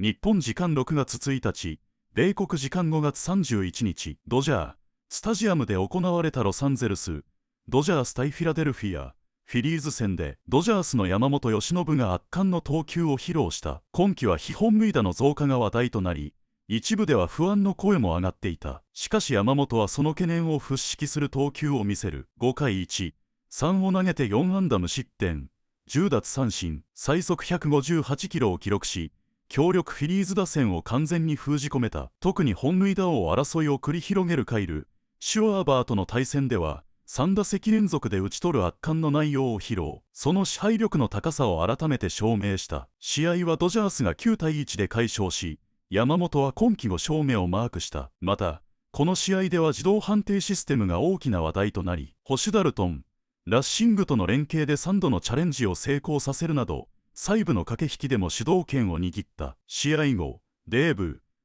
日本時間6月1日、米国時間5月31日、ドジャースタジアムで行われたロサンゼルス、ドジャース対フィラデルフィア、フィリーズ戦でドジャースの山本由伸が圧巻の投球を披露した。今季は被本塁打の増加が話題となり、一部では不安の声も上がっていた。しかし山本はその懸念を払拭する投球を見せる。5回1、3を投げて4安打無失点、10奪三振、最速158キロを記録し、強力フィリーズ打線を完全に封じ込めた。特に本塁打王争いを繰り広げるカイル、シュワーバーとの対戦では、3打席連続で打ち取る圧巻の内容を披露。その支配力の高さを改めて証明した。試合はドジャースが9対1で快勝し、山本は今季5勝目をマークした。また、この試合では自動判定システムが大きな話題となり、捕手ダルトン、ラッシングとの連携で3度のチャレンジを成功させるなど、細部の駆け引きでも主導権を握った。試合後、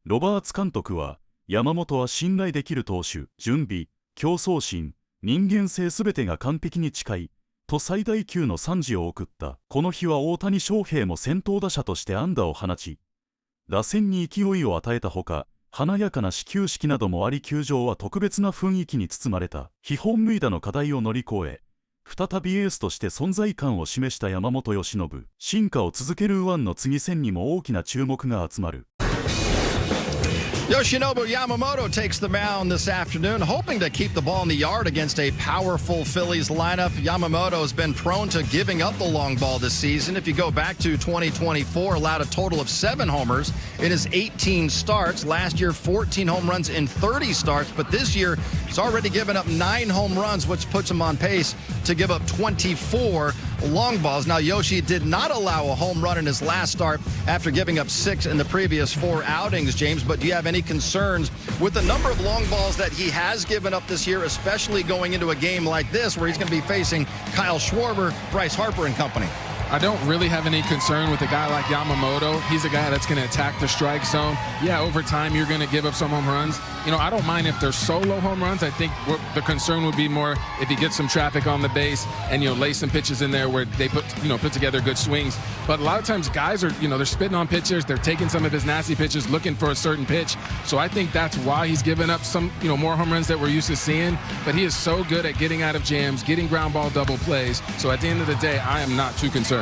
ロバーツ監督は、山本は信頼できる投手、準備、競争心、人間性すべてが完璧に近い、と最大級の賛辞を送った。この日は大谷翔平も先頭打者として安打を放ち、打線に勢いを与えたほか、華やかな始球式などもあり球場は特別な雰囲気に包まれた。被本塁打の課題を乗り越え、再びエースとして存在感を示した山本由伸。進化を続ける右腕の次戦にも大きな注目が集まる。Yoshinobu Yamamoto takes the mound this afternoon, hoping to keep the ball in the yard against a powerful Phillies lineup. Yamamoto has been prone to giving up the long ball this season. If you go back to 2024, allowed a total of 7 homers in his 18 starts. Last year, 14 home runs in 30 starts, but this year he's already given up 9 home runs, which puts him on pace to give up 24 long balls. Now, Yoshi did not allow a home run in his last start after giving up 6 in the previous 4 outings, James, but do you have any concerns with the number of long balls that he has given up this year, especially going into a game like this where he's going to be facing Kyle Schwarber, Bryce Harper and company? I don't really have any concern with a guy like Yamamoto. He's a guy that's going to attack the strike zone. Yeah, over time, you're going to give up some home runs. You know, I don't mind if they're solo home runs. I think the concern would be more if he gets some traffic on the base and, lay some pitches in there where they put together good swings. But a lot of times guys are, they're spitting on pitchers. They're taking some of his nasty pitches, looking for a certain pitch. So I think that's why he's given up some, more home runs that we're used to seeing. But he is so good at getting out of jams, getting ground ball double plays. So at the end of the day, I am not too concerned.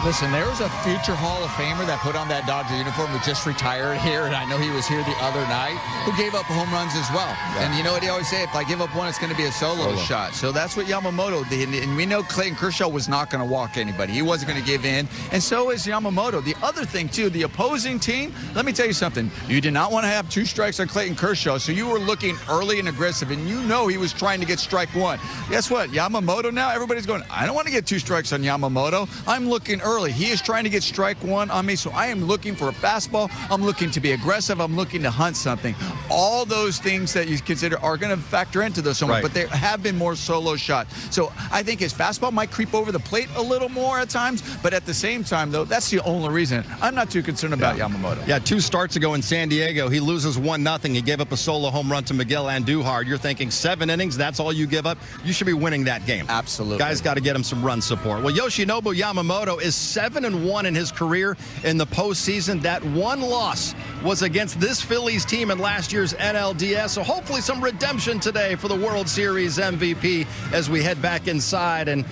Listen, there was a future Hall of Famer that put on that Dodger uniform who just retired here, and I know he was here the other night, who gave up home runs as well. Yeah. And you know what he always say? If I give up one, it's going to be a solo shot. So that's what Yamamoto did. And we know Clayton Kershaw was not going to walk anybody. He wasn't going to give in. And so is Yamamoto. The other thing, too, the opposing team, let me tell you something. You did not want to have 2 strikes on Clayton Kershaw, so you were looking early and aggressive, and you know he was trying to get strike 1. Guess what? Yamamoto now, everybody's going, I don't want to get 2 strikes on Yamamoto. I'm looking early. He is trying to get strike 1 on me, so I am looking for a fastball. I'm looking to be aggressive. I'm looking to hunt something. All those things that you consider are going to factor into this one, but there have been more solo shots. So I think his fastball might creep over the plate a little more at times, but at the same time, though, that's the only reason. I'm not too concerned about Yamamoto. Yeah, 2 starts ago in San Diego, he loses 1-0. He gave up a solo home run to Miguel Andujar. You're thinking 7 innings, that's all you give up? You should be winning that game. Absolutely. Guys got to get him some run support. Well, Yoshinobu Yamamoto is 7-1 in his career in the postseason. That one loss was against this Phillies team in last year's NLDS. So hopefully some redemption today for the World Series MVP as we head back inside. And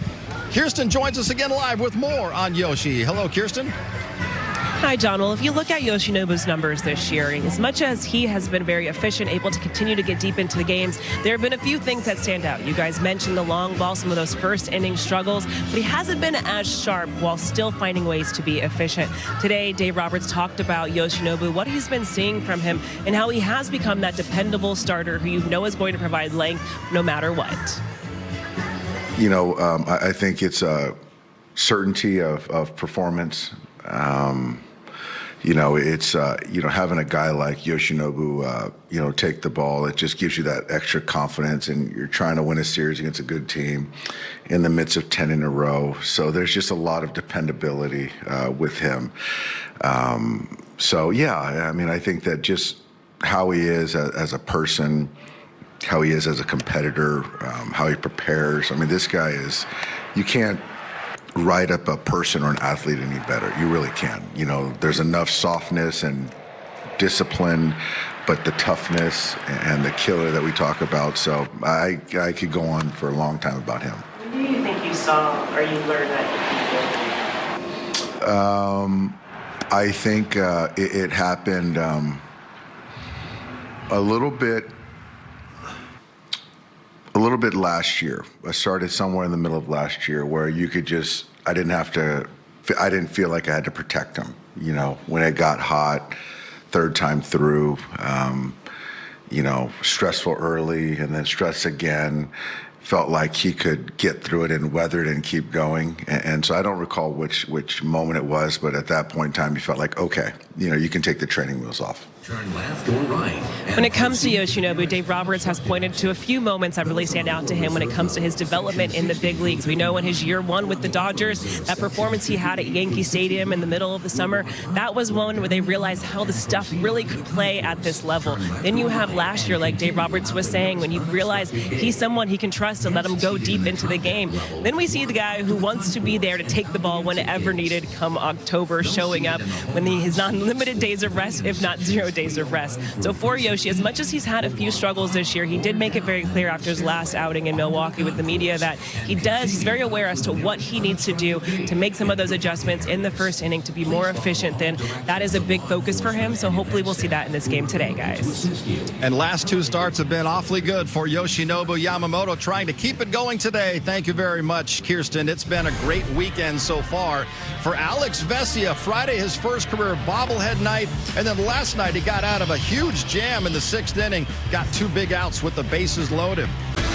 Kirsten joins us again live with more on Yoshi. Hello, Kirsten. Hi, John. Well, if you look at Yoshinobu's numbers this year, as much as he has been very efficient, able to continue to get deep into the games, there have been a few things that stand out. You guys mentioned the long ball, some of those first inning struggles, but he hasn't been as sharp while still finding ways to be efficient. Today, Dave Roberts talked about Yoshinobu, what he's been seeing from him, and how he has become that dependable starter who you know is going to provide length no matter what. I think it's a certainty of performance. It's having a guy like Yoshinobu, take the ball. It just gives you that extra confidence, and you're trying to win a series against a good team in the midst of 10 in a row. So there's just a lot of dependability with him. I think that just how he is as a person, how he is as a competitor, how he prepares. I mean, this guy is, you can't write up a person or an athlete any better. You really can. You know, there's enough softness and discipline, but the toughness and the killer that we talk about. So I could go on for a long time about him. When do you think you saw or you learned that you could? I think it happened a little bit last year. I started somewhere in the middle of last year where you could just, I didn't feel like I had to protect him. You know, when it got hot, third time through, you know, stressful early and then stress again. Felt like he could get through it and weather it and keep going. And so I don't recall which moment it was, but at that point in time, you felt like, okay, you know, you can take the training wheels off. Turn left or right. When it comes to Yoshinobu, Dave Roberts has pointed to a few moments that really stand out to him when it comes to his development in the big leagues. We know in his year one with the Dodgers, that performance he had at Yankee Stadium in the middle of the summer, that was one where they realized how the stuff really could play at this level. Then you have last year, like Dave Roberts was saying, when you realize he's someone he can trust to let him go deep into the game. Then we see the guy who wants to be there to take the ball whenever needed come October, showing up when his non-limited days of rest, if not 0 days of rest. So for Yoshi, as much as he's had a few struggles this year, he did make it very clear after his last outing in Milwaukee with the media that he's very aware as to what he needs to do to make some of those adjustments in the first inning to be more efficient. Then that is a big focus for him. So hopefully we'll see that in this game today, guys. And last two starts have been awfully good for Yoshinobu Yamamoto, trying to keep it going today. Thank you very much, Kirsten. It's been a great weekend so far. For Alex Vesia, Friday his first career bobblehead night, and then last night he got out of a huge jam in the 6th inning, got 2 big outs with the bases loaded.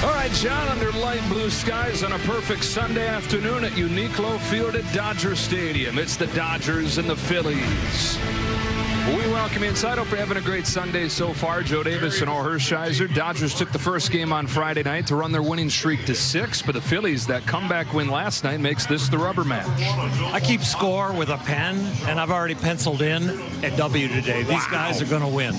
All right, John, under light blue skies on a perfect Sunday afternoon at Uniqlo Field at Dodger Stadium. It's the Dodgers and the Phillies. We welcome you inside. Hope you're having a great Sunday so far. Joe Davis and Al Hershiser. Dodgers took the first game on Friday night to run their winning streak to 6, but the Phillies, that comeback win last night, makes this the rubber match. I keep score with a pen, and I've already penciled in a W today. These guys are going to win.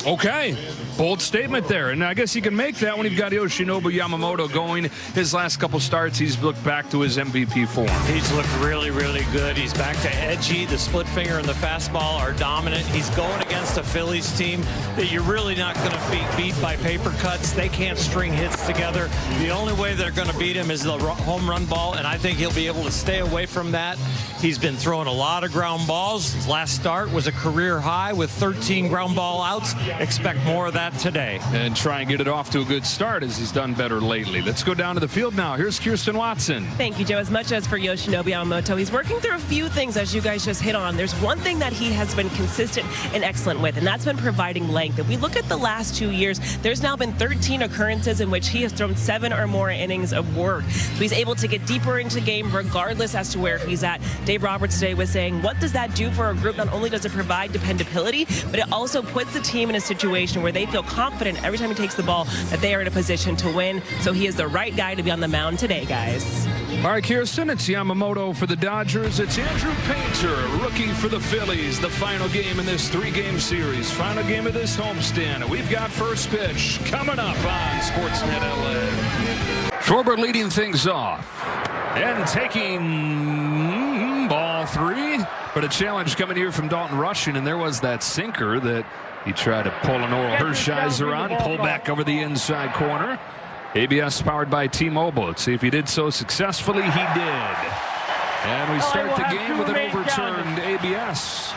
Okay. Bold statement there, and I guess you can make that when you've got Yoshinobu Yamamoto going. His last couple starts, he's looked back to his MVP form. He's looked really, really good. He's back to edgy. The split finger and the fastball are dominant. He's going against a Phillies team that you're really not going to beat by paper cuts. They can't string hits together. The only way they're going to beat him is the home run ball, and I think he'll be able to stay away from that. He's been throwing a lot of ground balls. His last start was a career high with 13 ground ball outs. Expect more of that today. And try and get it off to a good start as he's done better lately. Let's go down to the field now. Here's Kirsten Watson. Thank you, Joe. As much as for Yoshinobu Yamamoto, he's working through a few things, as you guys just hit on. There's one thing that he has been consistent and excellent with, and that's been providing length. If we look at the last 2 years, there's now been 13 occurrences in which he has thrown 7 or more innings of work. So he's able to get deeper into the game regardless as to where he's at. Dave Roberts today was saying, what does that do for a group? Not only does it provide dependability, but it also puts the team in a situation where they feel confident every time he takes the ball that they are in a position to win. So he is the right guy to be on the mound today, guys. All right, Kirsten, it's Yamamoto for the Dodgers. It's Andrew Painter, rookie for the Phillies. The final game in this 3-game series. Final game of this homestand. We've got first pitch coming up on Sportsnet LA. Schwarber leading things off. And taking ball 3. But a challenge coming here from Dalton Rushing, and there was that sinker that he tried to pull an Oral Hershiser on, pull back over the inside corner. ABS powered by T-Mobile. Let's see if he did so successfully. He did. And we start the game with an overturned ABS.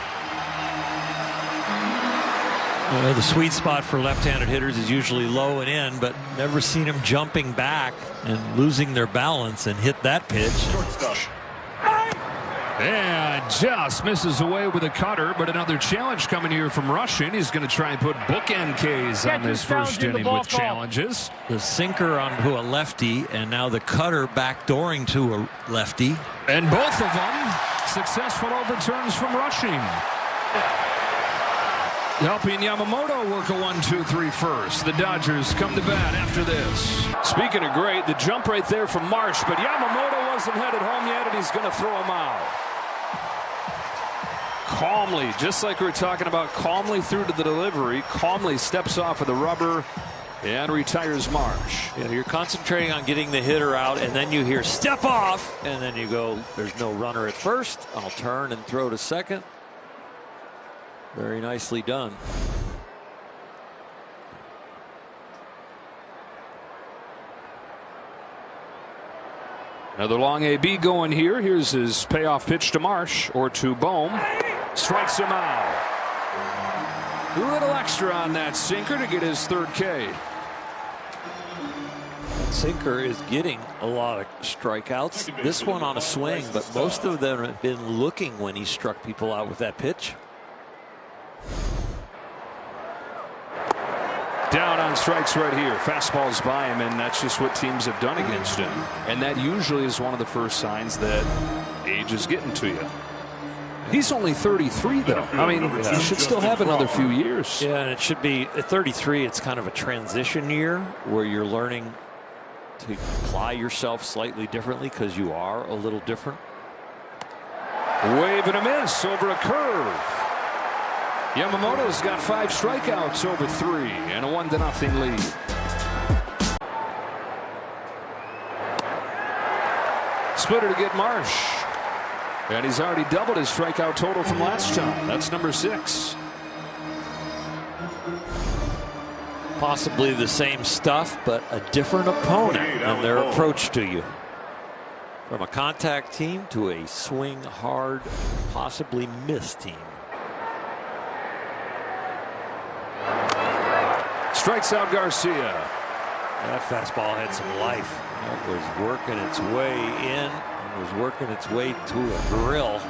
The sweet spot for left-handed hitters is usually low and in, but never seen him jumping back and losing their balance and hit that pitch. And just misses away with a cutter, but another challenge coming here from Rushing. He's going to try and put bookend Ks on this first inning with challenges. The sinker onto a lefty, and now the cutter backdooring to a lefty. And both of them successful overturns from Rushing. Helping Yamamoto work a 1-2-3 first. The Dodgers come to bat after this. Speaking of great, the jump right there from Marsh, but Yamamoto wasn't headed home yet, and he's going to throw him out. Calmly, just like we were talking about, calmly through to the delivery, calmly steps off of the rubber and retires Marsh. You know, you're concentrating on getting the hitter out, and then you hear step off, and then you go, there's no runner at first. I'll turn and throw to second. Very nicely done. Another long AB going here. Here's his payoff pitch to Marsh, or to Bohm. Strikes him out. A little extra on that sinker to get his third K. Sinker is getting a lot of strikeouts. This one on a swing, but most of them have been looking when he struck people out with that pitch. Down on strikes right here. Fastballs by him, and that's just what teams have done against him. And that usually is one of the first signs that age is getting to you. He's only 33, though. I mean, he should still have another few years. Yeah, and it should be at 33. It's kind of a transition year where you're learning to apply yourself slightly differently because you are a little different. Wave and a miss over a curve. Yamamoto's got 5 strikeouts over 3 and a 1-0 lead. Splitter to get Marsh. And he's already doubled his strikeout total from last time. That's number 6. Possibly the same stuff, but a different opponent and their approach to you. From a contact team to a swing hard, possibly miss team. Strikes out Garcia. That fastball had some life. It was working its way in and was working its way to a grill.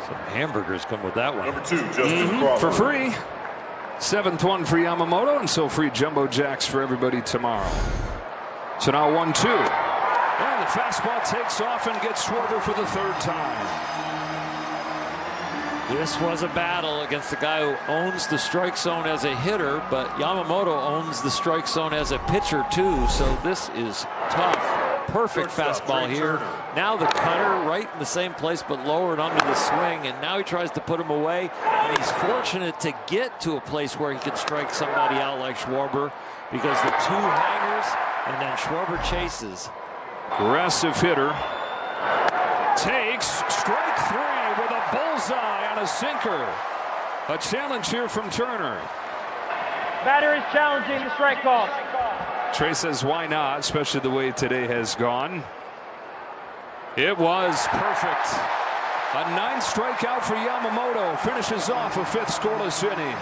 Some hamburgers come with that one. Number 2, Justin Crawford. For free. 7th one for Yamamoto, and so free Jumbo Jacks for everybody tomorrow. So now 1-2. And the fastball takes off and gets Schwarber for the 3rd time. This was a battle against the guy who owns the strike zone as a hitter, but Yamamoto owns the strike zone as a pitcher too, so this is tough. Perfect fastball here. Now the cutter right in the same place but lowered under the swing, and now he tries to put him away, and he's fortunate to get to a place where he can strike somebody out like Schwarber, because the 2 hangers and then Schwarber chases. Aggressive hitter. Takes strike 3 with a bullseye on a sinker. A challenge here from Turner. Batter is challenging the strike call. Trey says why not, especially the way today has gone. It was perfect. A 9th strikeout for Yamamoto finishes off a 5th scoreless inning.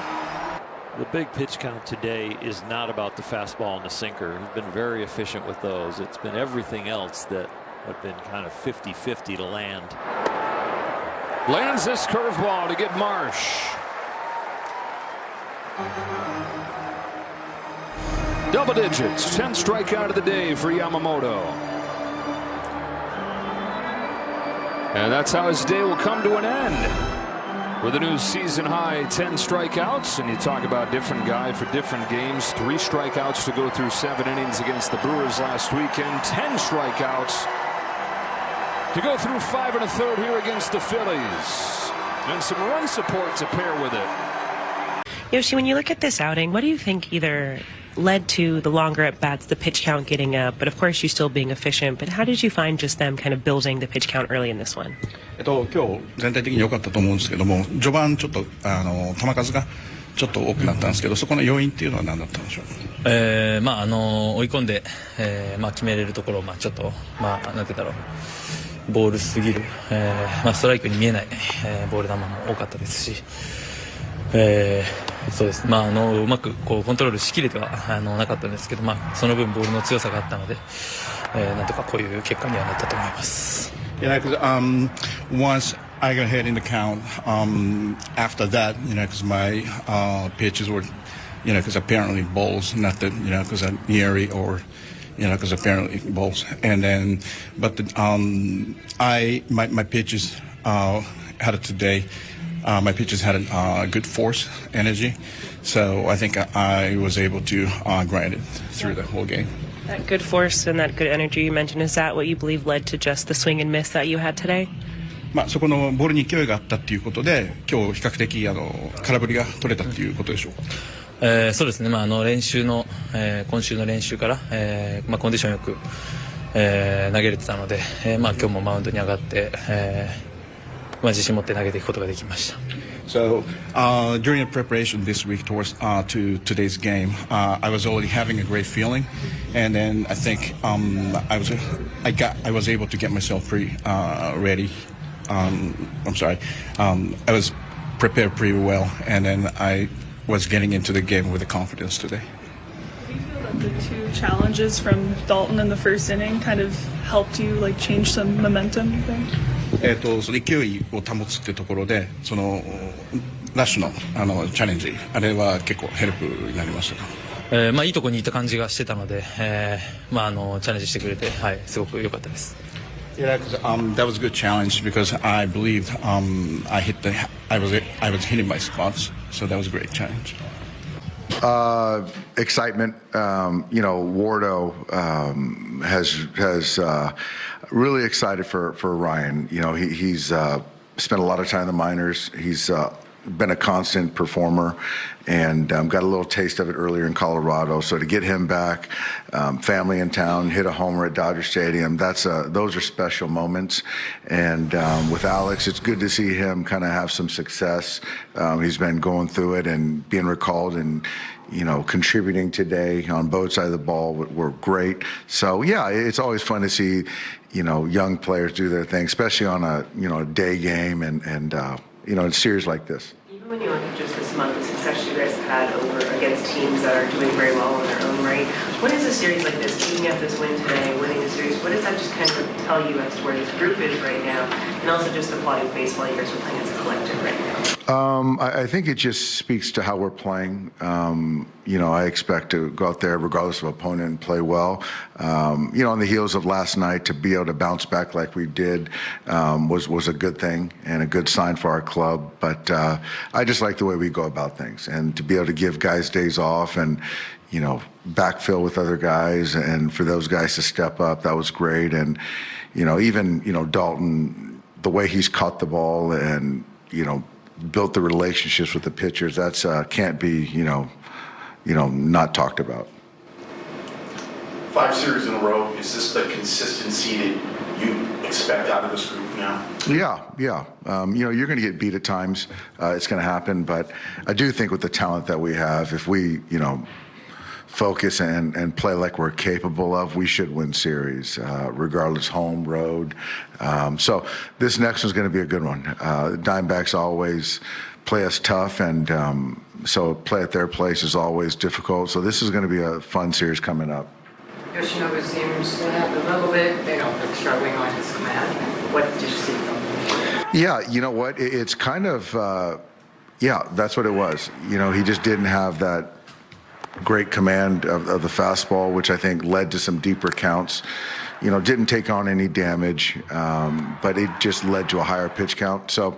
The big pitch count today is not about the fastball and the sinker. He's been very efficient with those. It's been everything else that have been kind of 50-50 to land. Lands this curveball to get Marsh. Double digits, 10th strikeout of the day for Yamamoto. And that's how his day will come to an end. With a new season high 10 strikeouts, and you talk about different guy for different games. 3 strikeouts to go through 7 innings against the Brewers last weekend. 10 strikeouts to go through 5 1/3 here against the Phillies. And some run support to pair with it. Yoshi, when you look at this outing, what do you think either led to the longer at bats, the pitch count getting up, but of course you still being efficient, but how did you find just them kind of building the pitch count early in this one? 今日全体的に良かったと思うんですけども、序盤ちょっと球数がちょっと多くなったんですけど、そこの要因っていうのは何だったんでしょう。追い込んで、決めれるところをちょっとなんてだろう。ボールすぎる、ストライクに見えない、ボール球も多かったですし、そうですね、うまくこうコントロールしきれてはなかったんですけど、その分ボールの強さがあったので、なんとかこういう結果にはなったと思います。Yeah, because once I got ahead in the count, after that, because my pitches were, because apparently balls, not that, because I'm Yeri or. Because apparently balls, and then, but my pitches had today. My pitches had a good force, energy, so I think I was able to grind it through the whole game. That good force and that good energy you mentioned, is that what you believe led to just the swing and miss that you had today? そこのボールに勢いがあったっていうことで、今日比較的空振りが取れたっていうことでしょうか。そうですね、練習の、今週の練習から、コンディションよく、投げれてたので、今日もマウンドに上がって、自信持って投げていくことができました。So during the preparation this week towards to today's game, I was already having a great feeling, and then I think I was able to get myself pretty ready. I was prepared pretty well, and then I was getting into the game with the confidence today. Do you feel that the two challenges from Dalton in the first inning kind of helped you like change some momentum, you think? その勢いを保つってところで、そのラッシュのチャレンジ、あれは結構ヘルプになりました。いいところにいた感じがしてたので、チャレンジしてくれて、すごく良かったです。Yeah, that was a good challenge because I believed I was hitting my spots, so that was a great challenge. Excitement. Wardo has really excited for Ryan. He's spent a lot of time in the minors. He's been a constant performer and got a little taste of it earlier in Colorado. So to get him back, family in town, hit a homer at Dodger Stadium, those are special moments. And with Alex, it's good to see him kind of have some success. He's been going through it and being recalled and contributing today on both sides of the ball were great. So yeah, it's always fun to see young players do their thing, especially on a day game and in a series like this. Even when you look at just this month, the success you guys have had over against teams that are doing very well in their own right, what is a series like this, keeping up this win today, winning a series, what does that just kind of tell you as to where this group is right now, and also just the quality of baseball you guys are playing as a collective right now? I think it just speaks to how we're playing. I expect to go out there regardless of opponent and play well. On the heels of last night, to be able to bounce back like we did was a good thing and a good sign for our club. But I just like the way we go about things and to be able to give guys days off and backfill with other guys and for those guys to step up, that was great. And even Dalton, the way he's caught the ball and built the relationships with the pitchers, that's can't be not talked about. 5 series in a row, is this the consistency that you expect out of this group now? Yeah. You're going to get beat at times. It's going to happen, but I do think with the talent that we have, if we focus and play like we're capable of, we should win series, regardless home, road. So this next one's going to be a good one. Dimebacks always play us tough, and so play at their place is always difficult. So this is going to be a fun series coming up. Yoshinobu seems to have a little bit, struggling on his command. What did you see from him? Yeah, you know what? It's kind of, that's what it was. He just didn't have that great command of the fastball, which I think led to some deeper counts. Didn't take on any damage, but it just led to a higher pitch count. So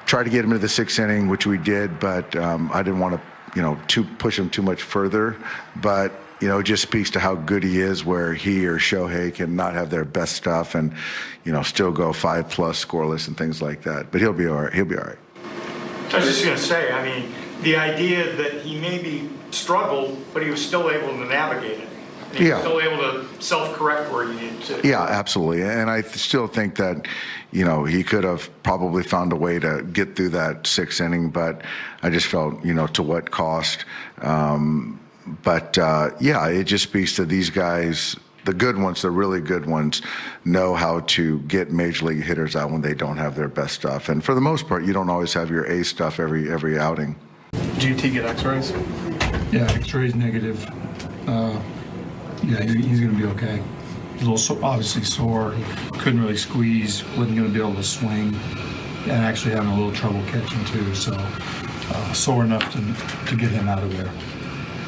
tried to get him into the 6th inning, which we did, but I didn't want to, push him too much further. But it just speaks to how good he is, where he or Shohei can not have their best stuff and, still go 5+ scoreless and things like that. But he'll be all right. I was just going to say, the idea that he maybe struggled, but he was still able to navigate it. And he was still able to self-correct where he needed to. Yeah, absolutely. And I still think that, he could have probably found a way to get through that 6th inning, but I just felt, to what cost. It just speaks to these guys, the good ones, the really good ones, know how to get major league hitters out when they don't have their best stuff. And for the most part, you don't always have your A stuff every outing. GT get x-rays? Yeah, x-rays negative. He's going to be okay. He's a little obviously sore, couldn't really squeeze, wasn't going to be able to swing, and actually having a little trouble catching too, so sore enough to get him out of there.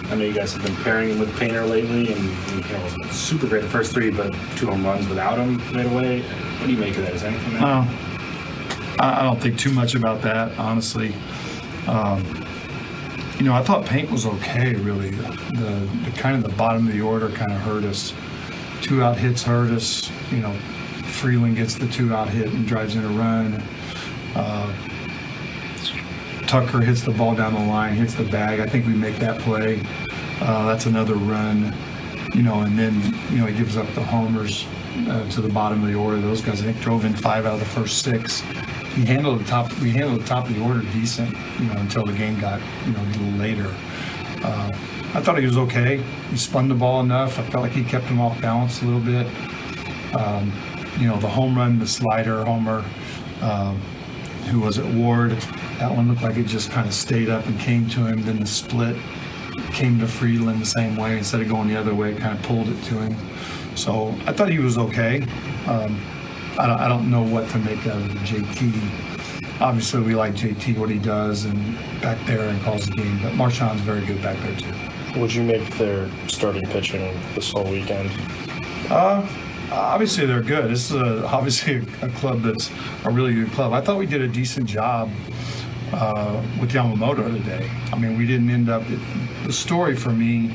I know you guys have been pairing him with Painter lately, and he wasn't super great the first 3, but 2 home runs without him right away. What do you make of that? Is anything there? I don't think too much about that, honestly. I thought Paint was okay, really. The kind of the bottom of the order kind of hurt us. 2-out hits hurt us. Freeland gets the 2-out hit and drives in a run. Tucker hits the ball down the line, hits the bag. I think we make that play. That's another run, and then, he gives up the homers to the bottom of the order. Those guys, I think, drove in 5 out of the first 6. We handled the top of the order decent, until the game got, a little later. I thought he was okay. He spun the ball enough. I felt like he kept him off balance a little bit. The home run, the slider homer, who was it, Ward? That one looked like it just kind of stayed up and came to him. Then the split came to Friedland the same way. Instead of going the other way, it kind of pulled it to him. So I thought he was okay. I don't know what to make out of JT. Obviously, we like JT, what he does, and back there and calls the game. But Marshawn's very good back there, too. Would you make their starting pitching this whole weekend? Obviously, they're good. This is obviously a club that's a really good club. I thought we did a decent job with Yamamoto today. I mean, we didn't end up... The story for me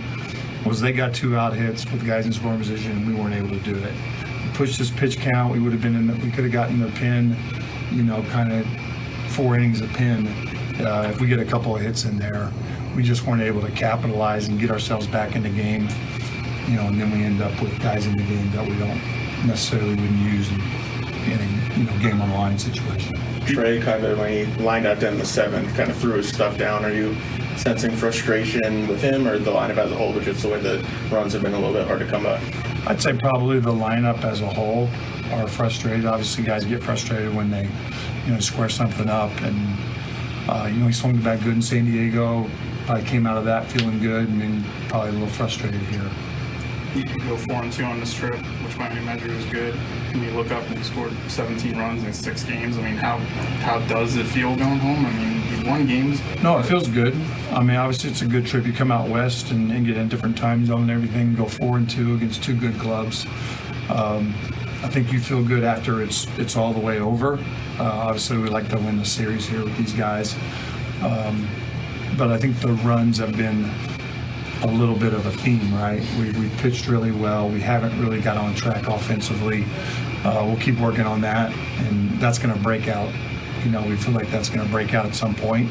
was they got 2 out hits with guys in scoring position, and we weren't able to do it. We pushed this pitch count. We would have been we could have gotten the pin, kind of 4 innings of pin. If we get a couple of hits in there, we just weren't able to capitalize and get ourselves back in the game. And then we end up with guys in the game that we don't necessarily wouldn't use in a game on the line situation. Trey kind of, when he lined out in the 7th, kind of threw his stuff down. Are you sensing frustration with him or the lineup as a whole, but just the way the runs have been a little bit hard to come by? I'd say probably the lineup as a whole are frustrated. Obviously, guys get frustrated when they, square something up. And, he swung the bat good in San Diego. Probably came out of that feeling good, and then probably a little frustrated here. You could go 4-2 on this trip, which by any measure is good. When you look up and you scored 17 runs in 6 games, I mean, how does it feel going home? I mean, you won games. No, it feels good. I mean, obviously it's a good trip. You come out west and get in different time zone and everything, go 4-2 against 2 good clubs. I think you feel good after it's all the way over. Obviously, we like to win the series here with these guys. But I think the runs have been a little bit of a theme, right? We pitched really well. We haven't really got on track offensively. We'll keep working on that, and that's going to break out. We feel like that's going to break out at some point.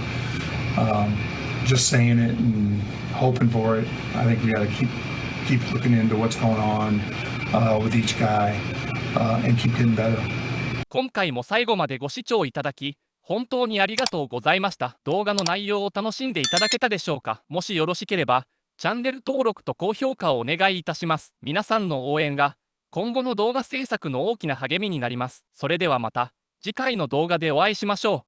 Just saying it and hoping for it. I think we got to keep looking into what's going on with each guy and keep getting better. 今回も最後までご視聴いただき本当にありがとうございました。動画の内容を楽しんでいただけたでしょうか。もしよろしければチャンネル登録と高評価をお願いいたします。皆さんの応援が今後の動画制作の大きな励みになります。それではまた次回の動画でお会いしましょう。